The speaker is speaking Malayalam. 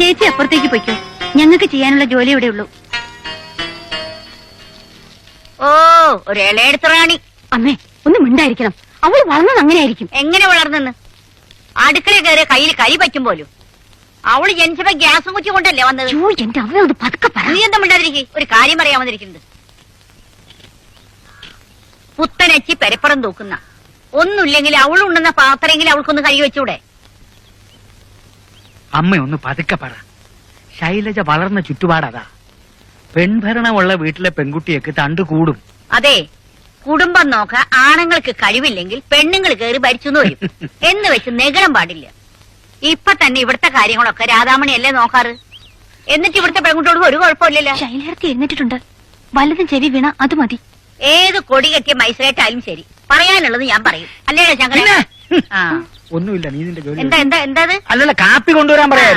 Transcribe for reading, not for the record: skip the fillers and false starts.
ചേച്ചി അപ്പുറത്തേക്ക് പൊയ്ക്കോ. ഞങ്ങൾക്ക് ചെയ്യാനുള്ള ജോലി ഇവിടെ ഉള്ളൂ. ഓ, ഒരു ഇളയെടുത്ത റാണി. അമ്മേ ഒന്ന് മിണ്ടായിരിക്കണം. അവൾ വളർന്നത് അങ്ങനെയായിരിക്കും. എങ്ങനെ വളർന്നെന്ന്? അടുക്കള കയറിയ കയ്യിൽ കരി പറ്റും പോലും. അവള് ജനിച്ചപ്പോ ഗ്യാസും കുറ്റി കൊണ്ടല്ലേ വന്നത്. എന്റെ അവ ഒന്ന് പതുക്കെ പറ. നീ എന്താ മിണ്ടാതിരിക്കെ? ഒരു കാര്യം പറയാൻ വന്നിരിക്കുന്നത്. പുത്തനച്ചി പെരപ്പുറം തൂക്കുന്ന ഒന്നുമില്ലെങ്കിൽ അവളുണ്ടെന്ന പാത്രമെങ്കിലും അവൾക്കൊന്ന് കൈ വെച്ചൂടെ? അമ്മ ഒന്ന് പതുക്കെ പറ. ശൈലജ വളർന്ന ചുറ്റുപാടതാ. പെൺഭരണമുള്ള വീട്ടിലെ പെൺകുട്ടിയൊക്കെ തണ്ടു കൂടും. അതെ, കുടുംബം നോക്കാൻ ആണുങ്ങൾക്ക് കഴിവില്ലെങ്കിൽ പെണ്ണുങ്ങൾ കയറി ഭരിച്ചു വരും എന്ന് വെച്ച് നെഗളം പാടില്ല. ഇപ്പൊ തന്നെ ഇവിടുത്തെ കാര്യങ്ങളൊക്കെ രാധാമണിയല്ലേ നോക്കാറ്. എന്നിട്ട് ഇവിടുത്തെ പെൺകുട്ടികൾക്ക് ഒരു കുഴപ്പമില്ലല്ലോ. ശൈലജ എഴുന്നേറ്റിട്ടുണ്ട്. വലുതും ചെവി വീണ അത് മതി. ഏത് കൊടി കെട്ടിയ മൈസൂരായിട്ടായാലും ശരി, പറയാനുള്ളത് ഞാൻ പറയും. അല്ലേടാ ശങ്കര? ഒന്നുമില്ല, നീ നിന്റെ ജോലി. എന്താ എന്താ എന്താ? അല്ലല്ല, കാപ്പി കൊണ്ടുവരാൻ പറയാം.